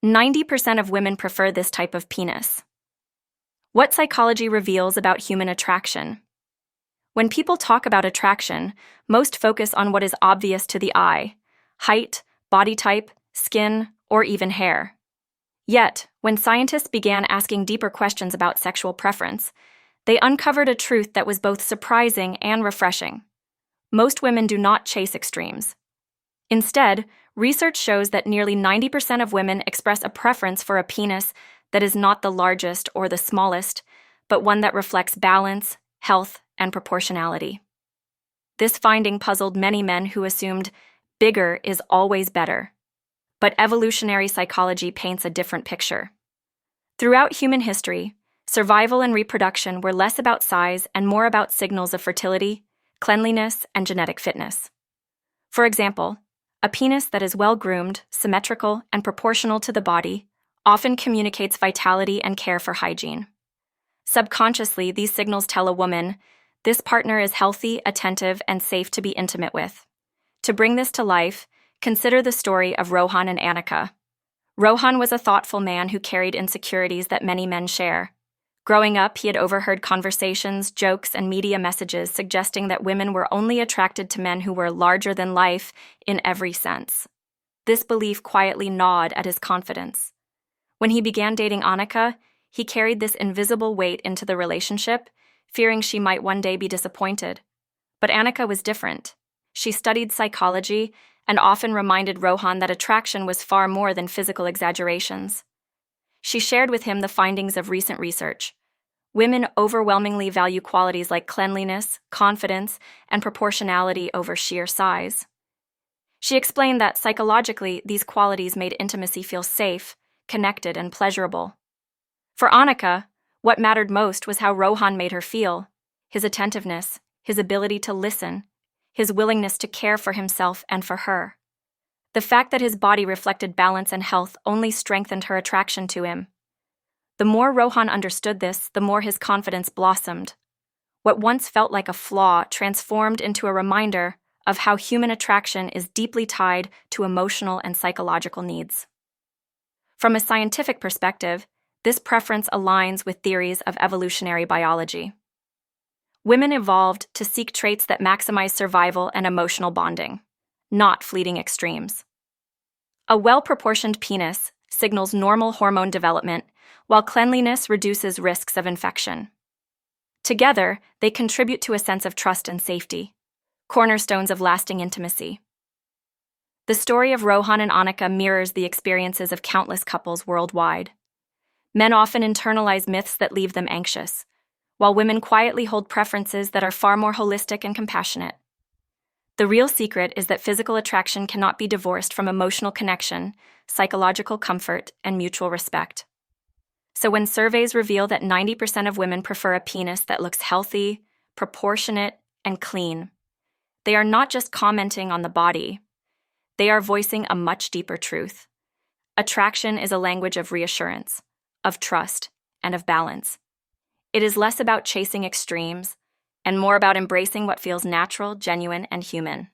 90% of women prefer this type of penis. What psychology reveals about human attraction? When people talk about attraction, most focus on what is obvious to the eye: height, body type, skin, or even hair. Yet, when scientists began asking deeper questions about sexual preference, they uncovered a truth that was both surprising and refreshing. Most women do not chase extremes. Instead, research shows that nearly 90% of women express a preference for a penis that is not the largest or the smallest, but one that reflects balance, health, and proportionality. This finding puzzled many men who assumed bigger is always better. But evolutionary psychology paints a different picture. Throughout human history, survival and reproduction were less about size and more about signals of fertility, cleanliness, and genetic fitness. For example, a penis that is well-groomed, symmetrical, and proportional to the body often communicates vitality and care for hygiene. Subconsciously, these signals tell a woman, this partner is healthy, attentive, and safe to be intimate with. To bring this to life, consider the story of Rohan and Annika. Rohan was a thoughtful man who carried insecurities that many men share. Growing up, he had overheard conversations, jokes, and media messages suggesting that women were only attracted to men who were larger than life in every sense. This belief quietly gnawed at his confidence. When he began dating Annika, he carried this invisible weight into the relationship, fearing she might one day be disappointed. But Annika was different. She studied psychology and often reminded Rohan that attraction was far more than physical exaggerations. She shared with him the findings of recent research. Women overwhelmingly value qualities like cleanliness, confidence, and proportionality over sheer size. She explained that psychologically, these qualities made intimacy feel safe, connected, and pleasurable. For Annika, what mattered most was how Rohan made her feel: his attentiveness, his ability to listen, his willingness to care for himself and for her. The fact that his body reflected balance and health only strengthened her attraction to him. The more Rohan understood this, the more his confidence blossomed. What once felt like a flaw transformed into a reminder of how human attraction is deeply tied to emotional and psychological needs. From a scientific perspective, this preference aligns with theories of evolutionary biology. Women evolved to seek traits that maximize survival and emotional bonding, not fleeting extremes. A well-proportioned penis signals normal hormone development, while cleanliness reduces risks of infection. Together, they contribute to a sense of trust and safety, cornerstones of lasting intimacy. The story of Rohan and Annika mirrors the experiences of countless couples worldwide. Men often internalize myths that leave them anxious, while women quietly hold preferences that are far more holistic and compassionate. The real secret is that physical attraction cannot be divorced from emotional connection, psychological comfort, and mutual respect. So when surveys reveal that 90% of women prefer a penis that looks healthy, proportionate, and clean, they are not just commenting on the body. They are voicing a much deeper truth. Attraction is a language of reassurance, of trust, and of balance. It is less about chasing extremes and more about embracing what feels natural, genuine, and human.